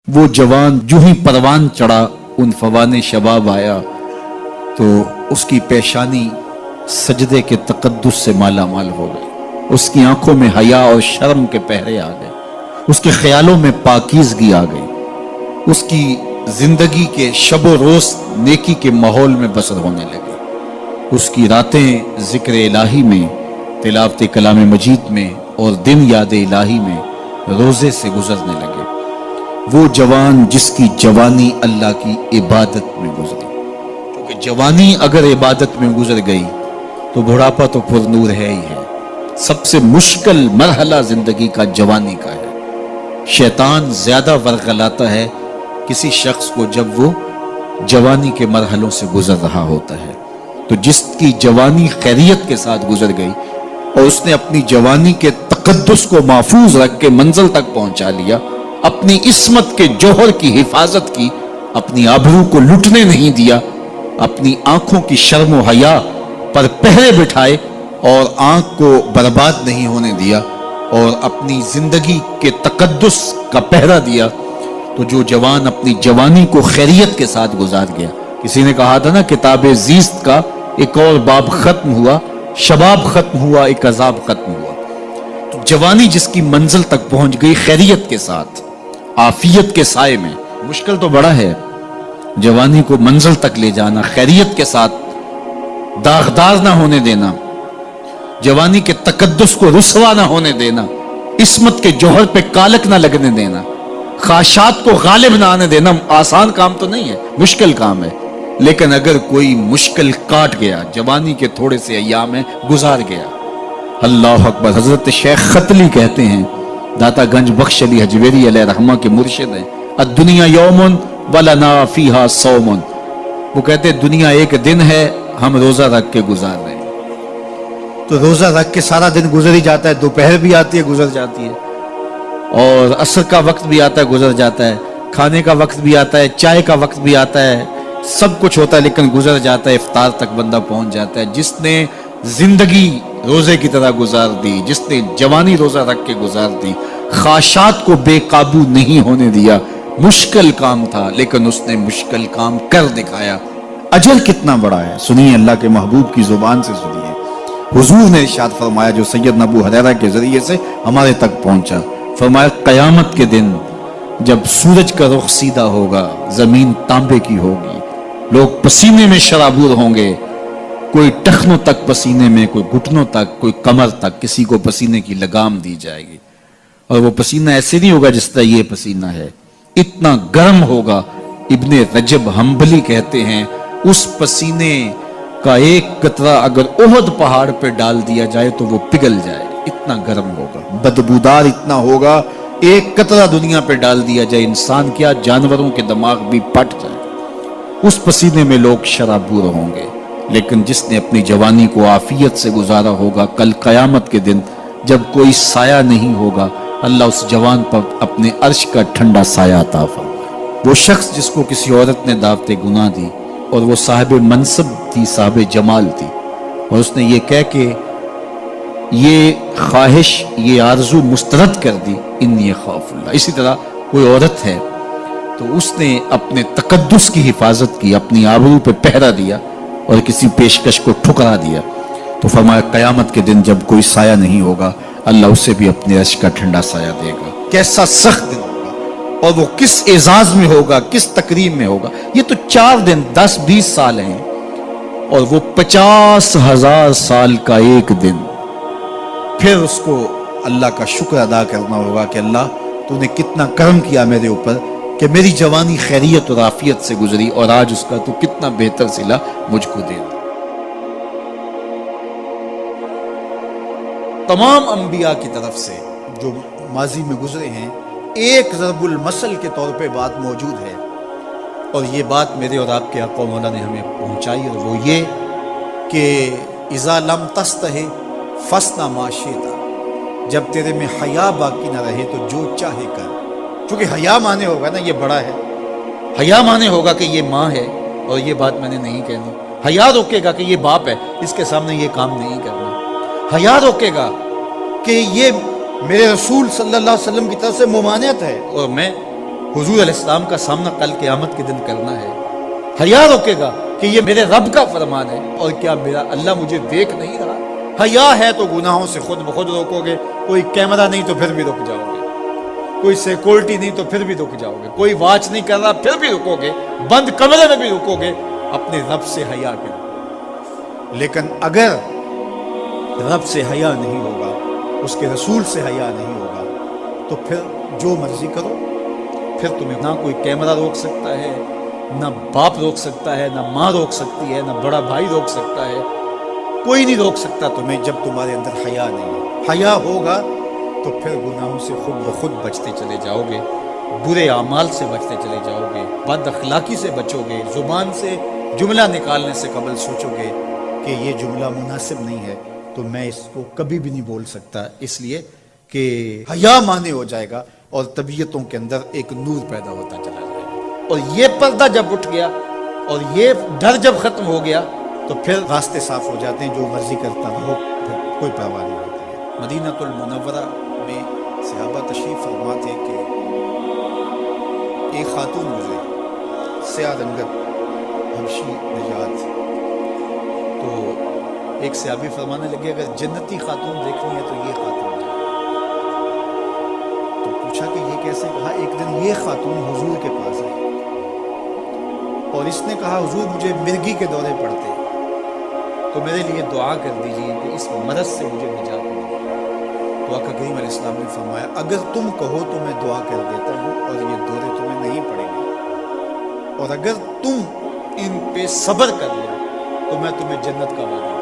وہ جوان جو ہی پروان چڑھا ان فوان شباب آیا تو اس کی پیشانی سجدے کے تقدس سے مالا مال ہو گئی، اس کی آنکھوں میں حیا اور شرم کے پہرے آ گئے، اس کے خیالوں میں پاکیزگی آ گئی، اس کی زندگی کے شب و روز نیکی کے ماحول میں بسر ہونے لگی، اس کی راتیں ذکر الہی میں، تلاوت کلام مجید میں اور دن یاد الہی میں روزے سے گزرنے لگے۔ وہ جوان جس کی جوانی اللہ کی عبادت میں گزری، کیونکہ جوانی اگر عبادت میں گزر گئی تو بڑھاپا تو پر نور ہے ہی ہے۔ سب سے مشکل مرحلہ زندگی کا جوانی کا ہے۔ شیطان زیادہ ورغلاتا ہے کسی شخص کو جب وہ جوانی کے مرحلوں سے گزر رہا ہوتا ہے۔ تو جس کی جوانی خیریت کے ساتھ گزر گئی اور اس نے اپنی جوانی کے تقدس کو محفوظ رکھ کے منزل تک پہنچا لیا، اپنی عصمت کے جوہر کی حفاظت کی، اپنی آبرو کو لٹنے نہیں دیا، اپنی آنکھوں کی شرم و حیا پر پہرے بٹھائے اور آنکھ کو برباد نہیں ہونے دیا اور اپنی زندگی کے تقدس کا پہرا دیا، تو جو جوان اپنی جوانی کو خیریت کے ساتھ گزار گیا۔ کسی نے کہا تھا نا، کتاب زیست کا ایک اور باب ختم ہوا، شباب ختم ہوا، ایک عذاب ختم ہوا۔ تو جوانی جس کی منزل تک پہنچ گئی خیریت کے ساتھ، عافیت کے سائے میں۔ مشکل تو بڑا ہے جوانی کو منزل تک لے جانا، خیریت کے ساتھ، داغدار نہ ہونے دینا، جوانی کے تقدس کو رسوا نہ ہونے دینا، عصمت کے جوہر پہ کالک نہ لگنے دینا، خواہشات کو غالب نہ آنے دینا۔ آسان کام تو نہیں ہے، مشکل کام ہے، لیکن اگر کوئی مشکل کاٹ گیا، جوانی کے تھوڑے سے ایام میں گزار گیا، اللہ اکبر۔ حضرت شیخ ختلی کہتے ہیں، داتا گنج بخش علی حجویری علیہ رحمہ کے مرشد ہیں، الدنیا یوم ولنا فیہا صوم۔ وہ کہتے ہیں دنیا ایک دن ہے، ہم روزہ رکھ کے گزار رہے ہیں۔ تو روزہ رکھ کے سارا دن گزر ہی جاتا ہے، دوپہر بھی آتی ہے گزر جاتی ہے، اور عصر کا وقت بھی آتا ہے گزر جاتا ہے، کھانے کا وقت بھی آتا ہے، چائے کا وقت بھی آتا ہے، سب کچھ ہوتا ہے لیکن گزر جاتا ہے، افطار تک بندہ پہنچ جاتا ہے۔ جس نے زندگی روزے کی طرح گزار دی، جس نے جوانی روزہ رکھ کے گزار دی، خواہشات کو بے قابو نہیں ہونے دیا، مشکل کام تھا لیکن اس نے مشکل کام کر دکھایا۔ اجر کتنا بڑا ہے، سنیے اللہ کے محبوب کی زبان سے سنیے۔ حضور نے ارشاد فرمایا جو سید ابو ہریرہ کے ذریعے سے ہمارے تک پہنچا، فرمایا قیامت کے دن جب سورج کا رخ سیدھا ہوگا، زمین تانبے کی ہوگی، لوگ پسینے میں شرابور ہوں گے، کوئی ٹخنوں تک پسینے میں، کوئی گھٹنوں تک، کوئی کمر تک، کسی کو پسینے کی لگام دی جائے گی، اور وہ پسینہ ایسے نہیں ہوگا جس طرح یہ پسینہ ہے، اتنا گرم ہوگا۔ ابن رجب حنبلی کہتے ہیں اس پسینے کا ایک قطرہ اگر احد پہاڑ پہ ڈال دیا جائے تو وہ پگھل جائے، اتنا گرم ہوگا، بدبودار اتنا ہوگا، ایک قطرہ دنیا پہ ڈال دیا جائے، انسان کیا جانوروں کے دماغ بھی پھٹ جائے، اس پسینے میں لوگ شرابور ہوں گے۔ لیکن جس نے اپنی جوانی کو عافیت سے گزارا ہوگا، کل قیامت کے دن جب کوئی سایہ نہیں ہوگا، اللہ اس جوان پر اپنے عرش کا ٹھنڈا سایہ عطا فرمائے۔ وہ شخص جس کو کسی عورت نے دعوت گناہ دی اور وہ صاحب منصب تھی، صاحب جمال تھی، اور اس نے یہ کہہ کے یہ خواہش، یہ آرزو مسترد کر دی، انی خاف اللہ۔ اسی طرح کوئی عورت ہے تو اس نے اپنے تقدس کی حفاظت کی، اپنی آبرو پہ پہرا دیا اور کسی پیشکش کو ٹھکرا دیا، تو فرمایا قیامت کے دن جب کوئی سایہ نہیں ہوگا، اللہ اسے بھی اپنے عرش کا ٹھنڈا سایہ دے گا۔ کیسا سخت دن ہوگا، اور وہ کس اعزاز میں ہوگا، کس تکریم میں ہوگا۔ یہ تو 4 دن 10-20 سال ہیں، اور وہ 50,000 سال کا ایک دن۔ پھر اس کو اللہ کا شکر ادا کرنا ہوگا کہ اللہ تو نے کتنا کرم کیا میرے اوپر کہ میری جوانی خیریت اور عافیت سے گزری، اور آج اس کا تو کتنا بہتر صلہ مجھ کو دے دے۔ تمام انبیاء کی طرف سے جو ماضی میں گزرے ہیں، ایک ضرب المثل کے طور پہ بات موجود ہے، اور یہ بات میرے اور آپ کے آقا و مولا نے ہمیں پہنچائی، اور وہ یہ کہ اذا لم تستحی فاصنع ما شئت، جب تیرے میں حیا باقی نہ رہے تو جو چاہے کر۔ چونکہ حیا مانے ہوگا نا یہ بڑا ہے، حیا مانے ہوگا کہ یہ ماں ہے اور یہ بات میں نے نہیں کہنی، حیا روکے گا کہ یہ باپ ہے اس کے سامنے یہ کام نہیں کرنا، حیا روکے گا کہ یہ میرے رسول صلی اللہ علیہ وسلم کی طرف سے ممانعت ہے اور میں حضور علیہ السلام کا سامنا کل قیامت کے دن کرنا ہے، حیا روکے گا کہ یہ میرے رب کا فرمان ہے اور کیا میرا اللہ مجھے دیکھ نہیں رہا؟ حیا ہے تو گناہوں سے خود بخود روکو گے، کوئی کیمرہ نہیں تو پھر بھی رک جاؤ گے، کوئی سیکورٹی نہیں تو پھر بھی رک جاؤ گے، کوئی واچ نہیں کر رہا پھر بھی رکو گے، بند کمرے میں بھی رکو گے، اپنے رب سے حیا کرو۔ لیکن اگر رب سے حیا نہیں ہوگا، اس کے رسول سے حیا نہیں ہوگا، تو پھر جو مرضی کرو، پھر تمہیں نہ کوئی کیمرہ روک سکتا ہے، نہ باپ روک سکتا ہے، نہ ماں روک سکتی ہے، نہ بڑا بھائی روک سکتا ہے، کوئی نہیں روک سکتا تمہیں جب تمہارے اندر حیا نہیں ہے۔ حیا ہوگا تو پھر گناہوں سے خود بخود بچتے چلے جاؤ گے، برے اعمال سے بچتے چلے جاؤ گے، بد اخلاقی سے بچو گے، زبان سے جملہ نکالنے سے قبل سوچو گے کہ یہ جملہ مناسب نہیں ہے تو میں اس کو کبھی بھی نہیں بول سکتا، اس لیے کہ حیا مانے ہو جائے گا اور طبیعتوں کے اندر ایک نور پیدا ہوتا چلا جائے گا۔ اور یہ پردہ جب اٹھ گیا اور یہ ڈر جب ختم ہو گیا تو پھر راستے صاف ہو جاتے ہیں، جو مرضی کرتا رہو، پھر کوئی پرواہ نہیں ہوتی ہے۔ مدینہ المنورہ میں صحابہ تشریف فرما تھے کہ ایک خاتون گزری، سیاہ رنگت، حبشی نژاد، تو ایک صحابی فرمانے لگے اگر جنتی خاتون دیکھنی ہے تو یہ خاتون ہے۔ تو پوچھا کہ یہ کیسے؟ کہا ایک دن یہ خاتون حضور کے پاس آئی اور اس نے کہا حضور مجھے مرگی کے دورے پڑتے تو میرے لیے دعا کر دیجیے کہ اس مرض سے مجھے نجات ملے۔ تو آقا کریم علیہ السلام نے فرمایا اگر تم کہو تو میں دعا کر دیتا ہوں اور یہ دورے تمہیں نہیں پڑیں گے، اور اگر تم ان پہ صبر کر لو تو میں تمہیں جنت کا وعدہ دوں۔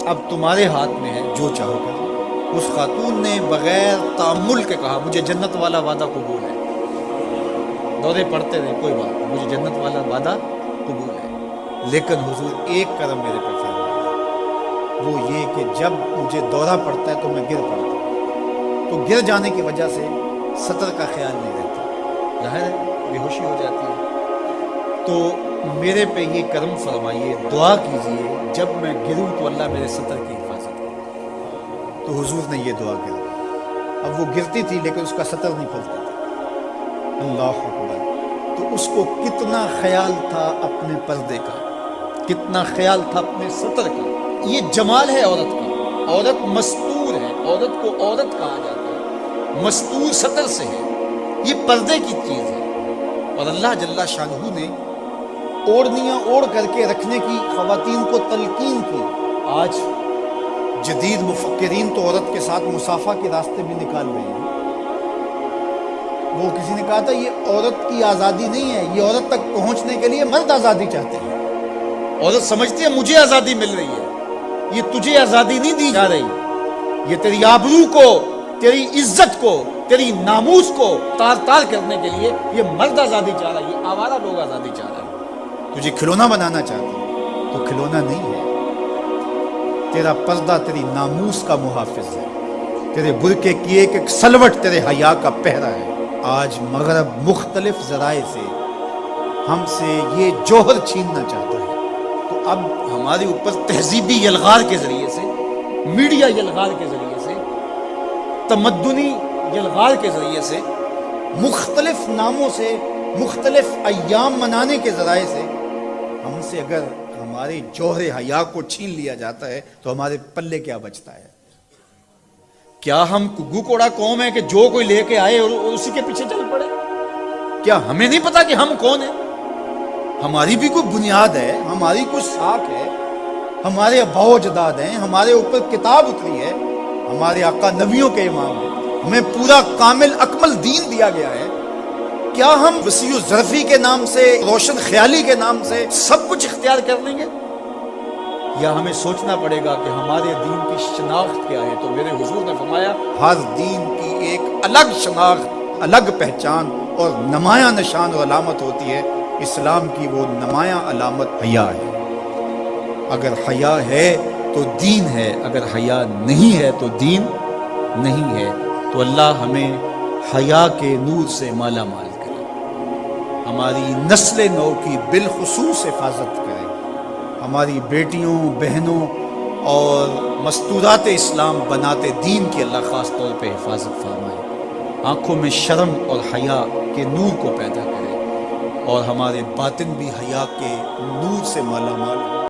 اب تمہارے ہاتھ میں ہے، جو چاہو کر لو۔ اس خاتون نے بغیر تأمل کے کہا مجھے جنت والا وعدہ قبول ہے، دورے پڑتے رہے کوئی بات نہیں، مجھے جنت والا وعدہ قبول ہے، لیکن حضور ایک کرم میرے پہ فرمائے، وہ یہ کہ جب مجھے دورہ پڑتا ہے تو میں گر پڑتا ہوں، تو گر جانے کی وجہ سے سطر کا خیال نہیں رہتا، ظاہر ہے بے ہوشی ہو جاتی ہے، تو میرے پہ یہ کرم فرمائیے، دعا کیجئے جب میں گروں تو اللہ میرے سطر کی حفاظت کرے۔ تو حضور نے یہ دعا کی۔ اب وہ گرتی تھی لیکن اس کا سطر نہیں کھلتا تھا، اللہ اکبر۔ تو اس کو کتنا خیال تھا اپنے پردے کا، کتنا خیال تھا اپنے سطر کا۔ یہ جمال ہے عورت کا، عورت مستور ہے، عورت کو عورت کہا جاتا ہے، مستور سطر سے ہے، یہ پردے کی چیز ہے۔ اور اللہ جل شانہ نے اوڑھنیاں اوڑھ کر کے رکھنے کی خواتین کو تلقین کی۔ آج جدید مفکرین تو عورت کے ساتھ مصافحہ کے راستے بھی نکال رہے ہیں۔ وہ کسی نے کہا تھا یہ عورت کی آزادی نہیں ہے، یہ عورت تک پہنچنے کے لیے مرد آزادی چاہتے ہیں۔ عورت سمجھتی ہے مجھے آزادی مل رہی ہے، یہ تجھے آزادی نہیں دی جا رہی، یہ تیری آبرو کو، تیری عزت کو، تیری ناموس کو تار تار کرنے کے لیے یہ مرد آزادی چاہ رہا ہے، یہ آوارہ لوگ آزادی چاہ رہے ہیں۔ تجھے کھلونا بنانا چاہتے ہیں تو کھلونا نہیں ہے، تیرا پردہ تیری ناموس کا محافظ ہے، تیرے برقعے کی ایک ایک سلوٹ تیرے حیا کا پہرا ہے۔ آج مغرب مختلف ذرائع سے ہم سے یہ جوہر چھیننا چاہتا ہے، تو اب ہمارے اوپر تہذیبی یلغار کے ذریعے سے، میڈیا یلغار کے ذریعے سے، تمدنی یلغار کے ذریعے سے، مختلف ناموں سے، مختلف ایام منانے کے ذرائع سے ہم سے اگر ہمارے جوہر حیا کو چھین لیا جاتا ہے تو ہمارے پلے کیا بچتا ہے؟ کیا ہم کگو کوڑا قوم ہے کہ جو کوئی لے کے آئے اور اسی کے پیچھے چل پڑے؟ کیا ہمیں نہیں پتا کہ ہم کون ہیں؟ ہماری بھی کوئی بنیاد ہے، ہماری کوئی ساکھ ہے، ہمارے آباء و اجداد ہیں، ہمارے اوپر کتاب اتری ہے، ہمارے آقا نبیوں کے امام ہیں، ہمیں پورا کامل اکمل دین دیا گیا ہے۔ کیا ہم وسیع و ظرفی کے نام سے، روشن خیالی کے نام سے سب کچھ اختیار کر لیں گے؟ یا ہمیں سوچنا پڑے گا کہ ہمارے دین کی شناخت کیا ہے؟ تو میرے حضور نے فرمایا ہر دین کی ایک الگ شناخت، الگ پہچان اور نمایاں نشان اور علامت ہوتی ہے۔ اسلام کی وہ نمایاں علامت حیا ہے۔ اگر حیا ہے تو دین ہے، اگر حیا نہیں ہے تو دین نہیں ہے۔ تو اللہ ہمیں حیا کے نور سے مالا مال کرے، ہماری نسل نو کی بالخصوص حفاظت کرے، ہماری بیٹیوں، بہنوں اور مستورات اسلام بناتے دین کی اللہ خاص طور پہ حفاظت فرمائے۔ آنکھوں میں شرم اور حیا کے نور کو پیدا کرے، اور ہمارے باطن بھی حیا کے نور سے مالا مال ہو۔